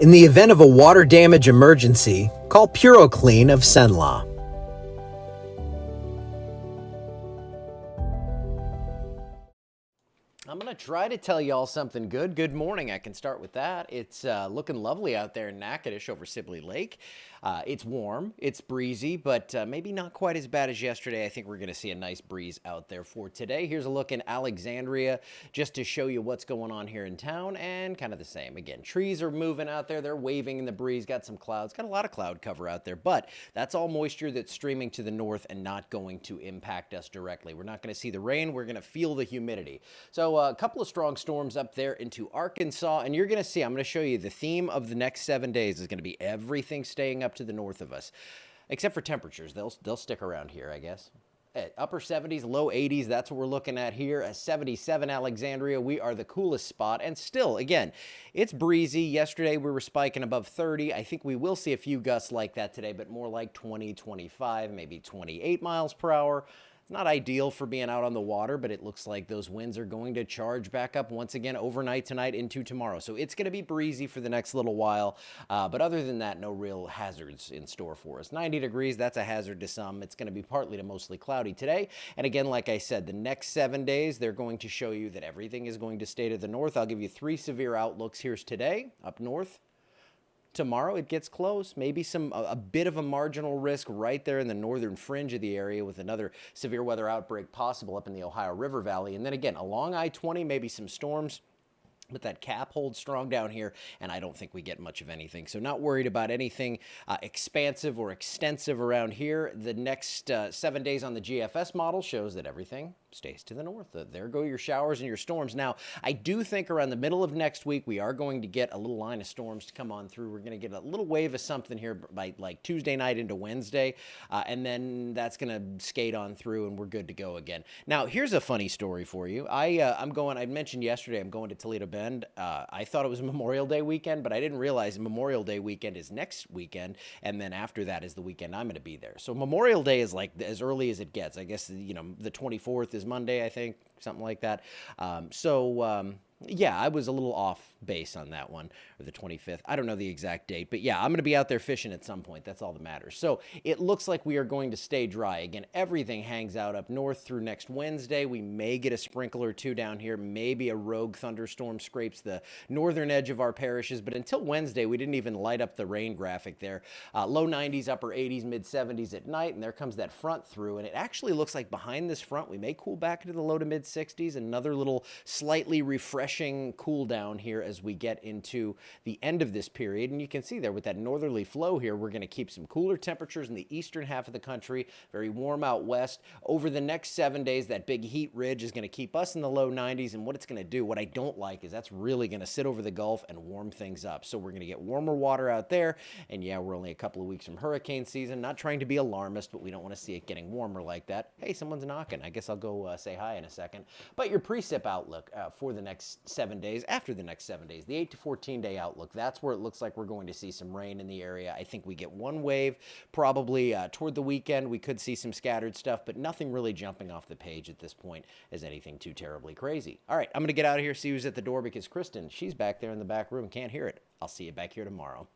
In the event of a water damage emergency, call PuroClean of Cenla. I'm going to try to tell y'all something good. Good morning. I can start with that. It's looking lovely out there in Natchitoches over Sibley Lake. It's warm, it's breezy, but maybe not quite as bad as yesterday. I think we're going to see a nice breeze out there for today. Here's a look in Alexandria just to show you what's going on here in town, and kind of the same. Again, trees are moving out there. They're waving in the breeze. Got some clouds. Got a lot of cloud cover out there, but that's all moisture that's streaming to the north and not going to impact us directly. We're not going to see the rain. We're going to feel the humidity. So a couple of strong storms up there into Arkansas, and you're going to see, I'm going to show you the theme of the next 7 days is going to be everything staying up to the north of us, except for temperatures. They'll stick around here, I guess. At upper 70s, low 80s, that's what we're looking at here. At 77 Alexandria, we are the coolest spot. And still, again, it's breezy. Yesterday, we were spiking above 30. I think we will see a few gusts like that today, but more like 20, 25, maybe 28 miles per hour. It's not ideal for being out on the water, but it looks like those winds are going to charge back up once again overnight tonight into tomorrow. So it's going to be breezy for the next little while. But other than that, no real hazards in store for us. 90 degrees, that's a hazard to some. It's going to be partly to mostly cloudy today. And again, like I said, the next 7 days, they're going to show you that everything is going to stay to the north. I'll give you 3 severe outlooks. Here's today, up north. Tomorrow it gets close, maybe a bit of a marginal risk right there in the northern fringe of the area with another severe weather outbreak possible up in the Ohio River Valley. And then again, along I-20, maybe some storms. But that cap holds strong down here, and I don't think we get much of anything. So not worried about anything expansive or extensive around here. The next 7 days on the GFS model shows that everything stays to the north. There go your showers and your storms. Now, I do think around the middle of next week, we are going to get a little line of storms to come on through. We're going to get a little wave of something here by like Tuesday night into Wednesday, and then that's going to skate on through, and we're good to go again. Now, here's a funny story for you. I mentioned yesterday I'm going to Toledo Bend. I thought it was Memorial Day weekend, but I didn't realize Memorial Day weekend is next weekend, and then after that is the weekend I'm going to be there. So Memorial Day is like as early as it gets. I guess, the 24th is Monday, I think, something like that. Yeah, I was a little off base on that one, or the 25th. I don't know the exact date, but yeah, I'm going to be out there fishing at some point. That's all that matters. So it looks like we are going to stay dry. Again, everything hangs out up north through next Wednesday. We may get a sprinkle or two down here. Maybe a rogue thunderstorm scrapes the northern edge of our parishes, but until Wednesday, we didn't even light up the rain graphic there. Low 90s, upper 80s, mid 70s at night, and there comes that front through, and it actually looks like behind this front, we may cool back into the low to mid 60s. Another little slightly refreshing cool down here as we get into the end of this period. And you can see there with that northerly flow here, we're going to keep some cooler temperatures in the eastern half of the country, very warm out west. Over the next 7 days, that big heat ridge is going to keep us in the low 90s. And what it's going to do, what I don't like, is that's really going to sit over the Gulf and warm things up. So we're going to get warmer water out there. And yeah, we're only a couple of weeks from hurricane season. Not trying to be alarmist, but we don't want to see it getting warmer like that. Hey, someone's knocking. I guess I'll go say hi in a second. But your precip outlook for the next 7 days, after the next 7 days, the 8 to 14 day outlook, that's where it looks like we're going to see some rain in the area. I think we get one wave probably toward the weekend. We could see some scattered stuff, but nothing really jumping off the page at this point as anything too terribly crazy. All right, I'm going to get out of here, see who's at the door, because Kristen, she's back there in the back room, can't hear it. I'll see you back here tomorrow.